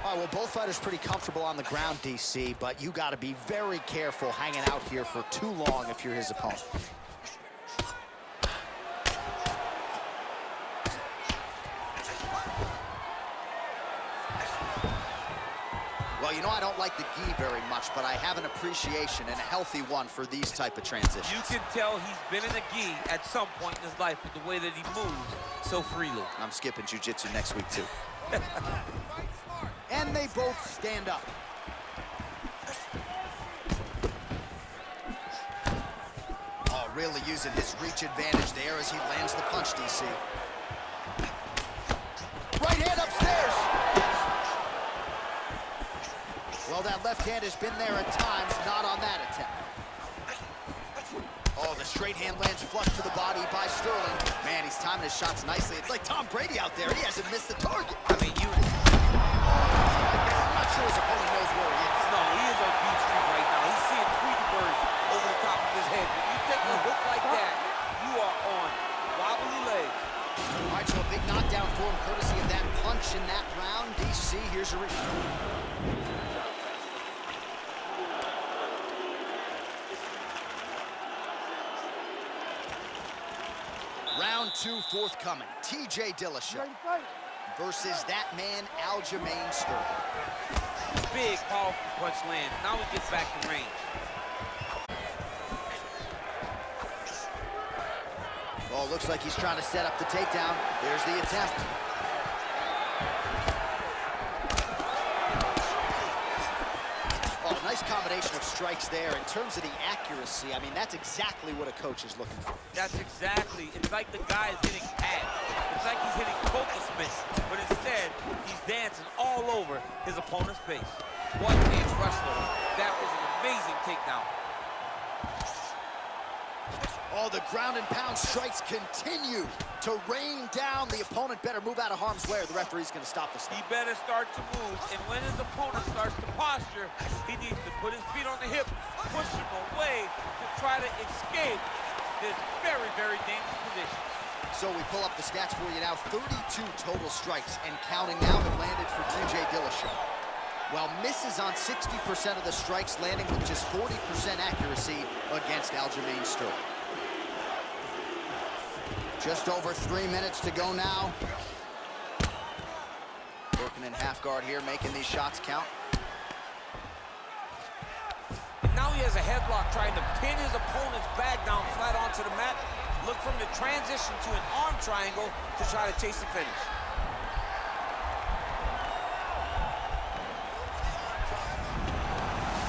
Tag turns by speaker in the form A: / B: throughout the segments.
A: All right, well, both fighters pretty comfortable on the ground, DC, but you got to be very careful hanging out here for too long if you're his opponent. Well, you know, I don't like the gi very much, but I have an appreciation and a healthy one for these type of transitions.
B: You can tell he's been in a gi at some point in his life with the way that he moves so freely.
A: I'm skipping jiu-jitsu next week, too. And they both stand up. Oh, really using his reach advantage there as he lands the punch, DC. Right hand upstairs. Well, that left hand has been there at times, not on that attempt. Oh, the straight hand lands flush to the body by Sterling. Man, he's timing his shots nicely. It's like Tom Brady out there. He hasn't missed the target.
B: I mean,
A: I'm not sure his opponent knows where he is.
B: No, he is on beat street right now. He's seeing Tweety Bird over the top of his head. When you take a hook like that, you are on wobbly legs.
A: All right, so a big knockdown for him, courtesy of that punch in that round. DC, here's a replay. Round 2 forthcoming. TJ Dillashaw versus that man, Aljamain Sterling.
B: Big, powerful punch lands. Now he gets back to range.
A: Oh, looks like he's trying to set up the takedown. There's the attempt. Oh, nice combination of strikes there. In terms of the accuracy, I mean, that's exactly what a coach is looking for.
B: That's exactly. It's like the guy is hitting pads. It's like he's hitting focus mitts, but instead, he's dancing all over his opponent's face. What a wrestler. That was an amazing takedown.
A: Oh, the ground and pound strikes continue to rain down. The opponent better move out of harm's way or the referee's going to stop the stop.
B: He better start to move, and when his opponent starts to posture, he needs to put his feet on the hip, push him away to try to escape this very, very dangerous position.
A: So we pull up the stats for you now. 32 total strikes and counting now have landed for TJ Dillashaw. While misses on 60% of the strikes, landing with just 40% accuracy against Aljamain Sterling. Just over 3 minutes to go now. Working in half guard here, making these shots count.
B: And now he has a headlock trying to pin his opponent's back down flat onto the mat. Look from the transition to an arm triangle to try to chase the finish.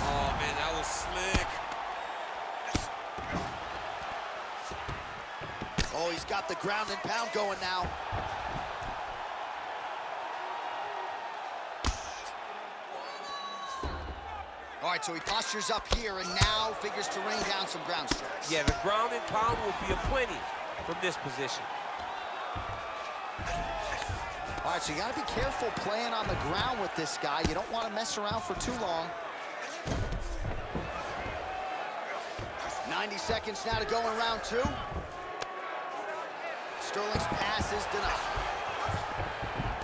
B: Oh, man, that was slick.
A: Oh, he's got the ground and pound going now. All right, so he postures up here and now figures to rain down some ground strikes.
B: Yeah, the ground and pound will be aplenty from this position.
A: All right, so you got to be careful playing on the ground with this guy. You don't want to mess around for too long. 90 seconds now to go in round 2. Sterling's pass is denied.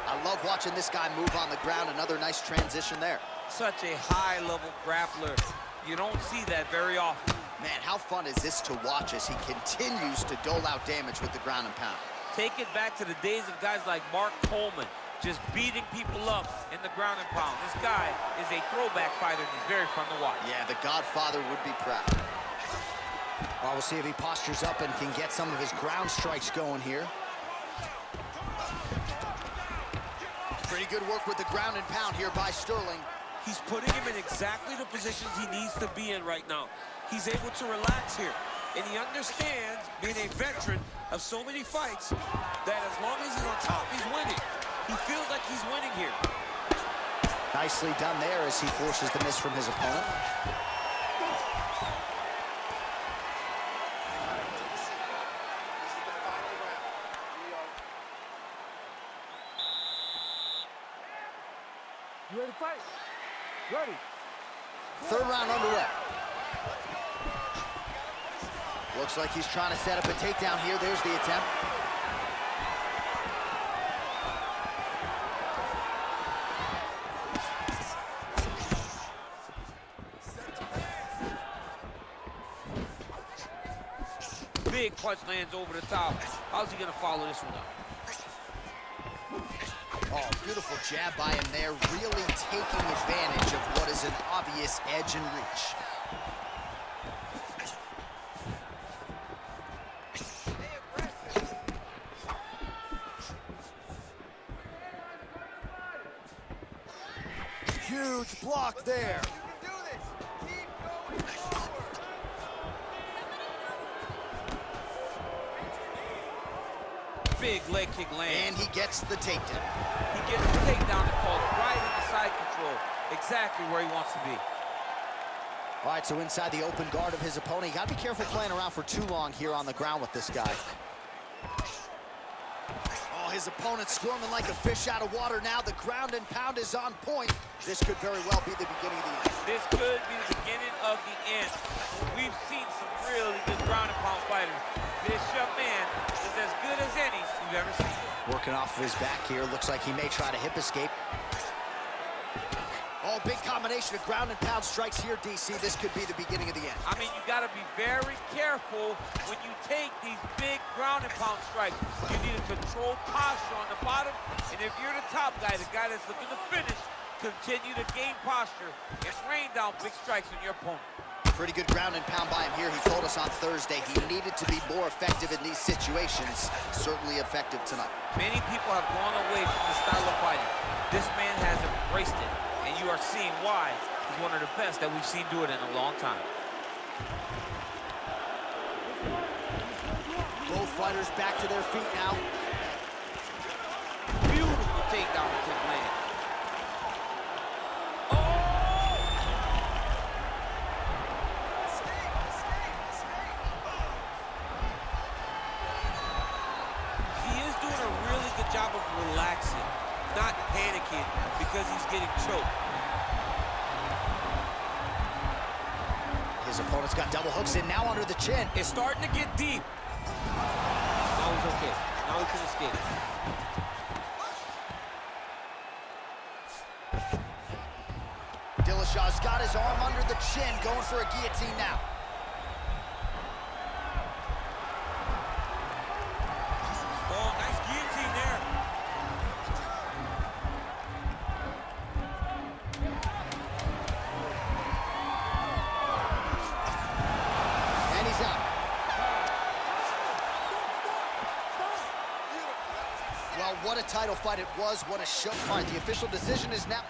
A: I love watching this guy move on the ground. Another nice transition there.
B: Such a high-level grappler. You don't see that very often.
A: Man, how fun is this to watch as he continues to dole out damage with the ground and pound.
B: Take it back to the days of guys like Mark Coleman, just beating people up in the ground and pound. This guy is a throwback fighter, and he's very fun to watch.
A: Yeah, the Godfather would be proud. Well, we'll see if he postures up and can get some of his ground strikes going here. Pretty good work with the ground and pound here by Sterling.
B: He's putting him in exactly the positions he needs to be in right now. He's able to relax here, and he understands, being a veteran of so many fights, that as long as he's on top, he's winning. He feels like he's winning here.
A: Nicely done there as he forces the miss from his opponent.
C: You ready to fight? Ready.
A: Third round underway. Looks like he's trying to set up a takedown here. There's the attempt.
B: punch lands over the top. How's he gonna follow this one up?
A: Oh, beautiful jab by him there, really taking advantage of what is an obvious edge and reach. Huge block there.
B: Big leg kick lands.
A: And he gets the takedown.
B: He gets the takedown and calls right into side control. Exactly where he wants to be.
A: All right, so inside the open guard of his opponent. You gotta be careful playing around for too long here on the ground with this guy. Oh, his opponent's squirming like a fish out of water now. The ground and pound is on point. This could very well be the beginning of the end.
B: This could be the beginning of the end. We've seen some really good ground and pound fighters. This young man is as good as any we've ever seen.
A: Working off of his back here. Looks like he may try to hip escape. Oh, big combination of ground and pound strikes here, DC. This could be the beginning of the end.
B: I mean, you got to be very careful when you take these big ground and pound strikes. You need a controlled posture on the bottom. And if you're the top guy, the guy that's looking to finish, continue to gain posture and rain down big strikes on your opponent.
A: Pretty good ground and pound by him here. He told us on Thursday he needed to be more effective in these situations. Certainly effective tonight.
B: Many people have gone away from this style of fighting. This man has embraced it, and you are seeing why he's one of the best that we've seen do it in a long time.
A: Both fighters back to their feet now.
B: Beautiful takedown to land. Job of relaxing, not panicking because he's getting choked.
A: His opponent's got double hooks in, now under the chin.
B: It's starting to get deep. Now he's okay. Now he can escape.
A: Dillashaw's got his arm under the chin, going for a guillotine now. Well, what a title fight it was. What a show. All right, the official decision is now.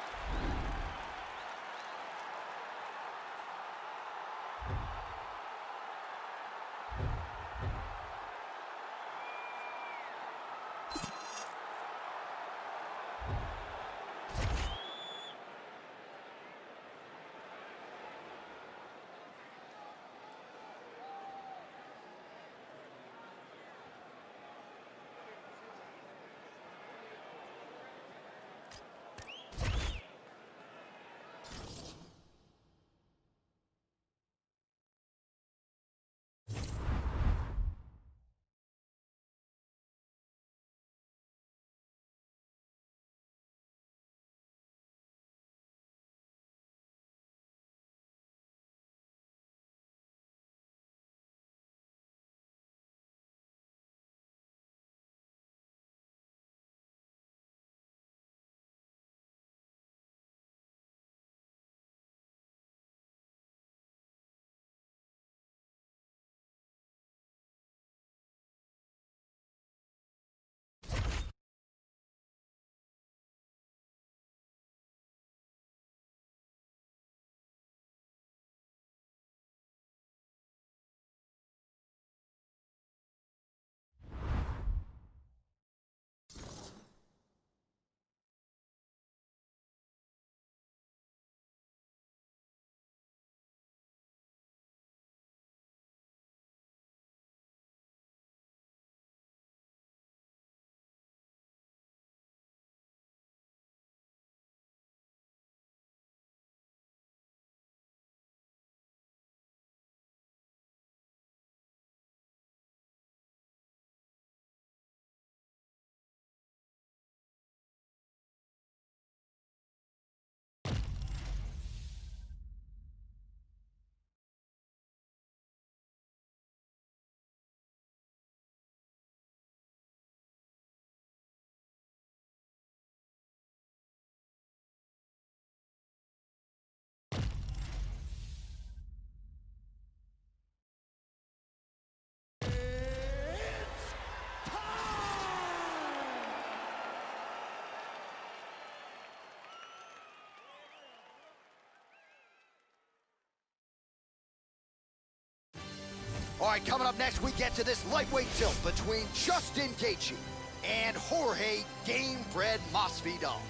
A: right, coming up next, we get to this lightweight tilt between Justin Gaethje and Jorge Gamebred Masvidal.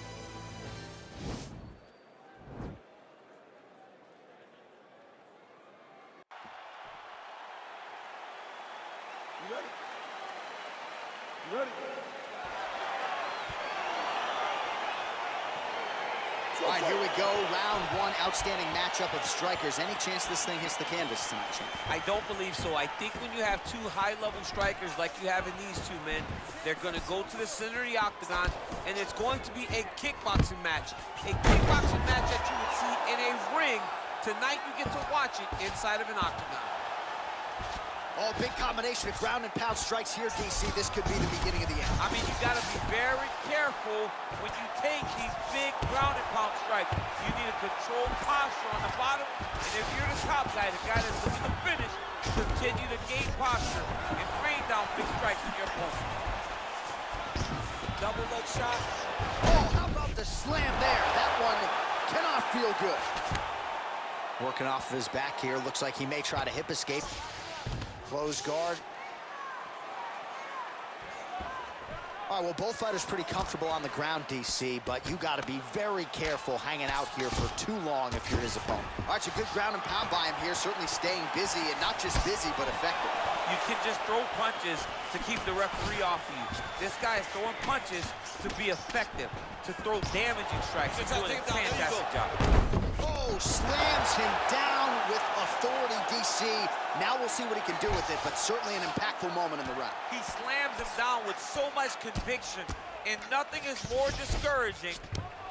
C: You ready? You ready?
A: All right, here we go. Round one, outstanding matchup of strikers. Any chance this thing hits the canvas tonight, champ?
B: I don't believe so. I think when you have two high-level strikers like you have in these two men, they're going to go to the center of the octagon, and it's going to be a kickboxing match. A kickboxing match that you would see in a ring. Tonight, you get to watch it inside of an octagon.
A: Oh, big combination of ground and pound strikes here, DC. This could be the beginning of the end.
B: I mean, you got to be very careful when you take these big ground and pound strikes. You need a controlled posture on the bottom, and if you're the top guy, the guy that's looking to finish, continue to gain posture and rain down big strikes on your opponent. Double leg shot.
A: Oh, how about the slam there? That one cannot feel good. Working off of his back here. Looks like he may try to hip escape. Close guard. All right, well, both fighters pretty comfortable on the ground, DC, but you got to be very careful hanging out here for too long if you're his opponent. All right, it's a good ground and pound by him here, certainly staying busy, and not just busy, but effective.
B: You can just throw punches to keep the referee off of you. This guy is throwing punches to be effective, to throw damaging strikes. He's doing a fantastic job.
A: Oh, slams him down with authority, DC. Now we'll see what he can do with it, but certainly an impactful moment in the round.
B: He slams him down with so much conviction, and nothing is more discouraging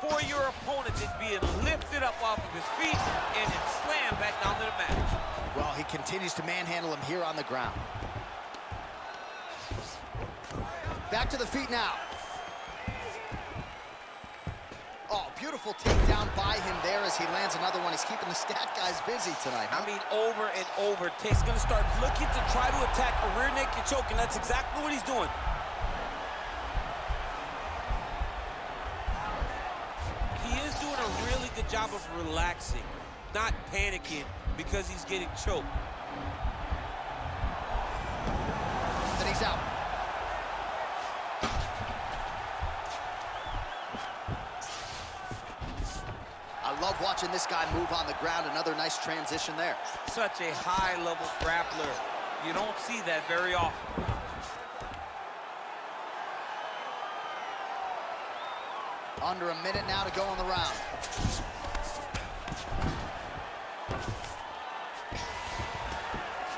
B: for your opponent than being lifted up off of his feet and then slammed back down to the mat.
A: Well, he continues to manhandle him here on the ground. Back to the feet now. Oh, beautiful takedown by him there as he lands another one. He's keeping the stat guys busy tonight, huh?
B: I mean, over and over. Tate's going to start looking to try to attack a rear naked choke, and that's exactly what he's doing. He is doing a really good job of relaxing, not panicking because he's getting choked.
A: Then he's out. I love watching this guy move on the ground. Another nice transition there.
B: Such a high-level grappler. You don't see that very often.
A: Under a minute now to go in the round.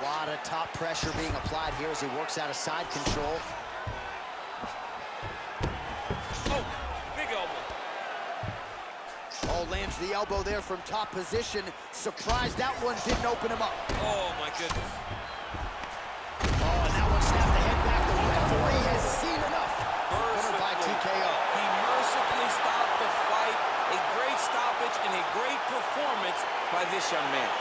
A: A lot of top pressure being applied here as he works out of side control.
B: Oh, big elbow.
A: Oh, lands the elbow there from top position. Surprised that one didn't open him up.
B: Oh, my goodness.
A: Oh, and that one snapped the head back. The referee has seen enough. Winner by TKO.
B: He mercifully stopped the fight. A great stoppage and a great performance by this young man.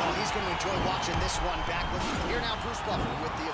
A: Well, he's going to enjoy watching this one back. Here now, Bruce Buffer with the...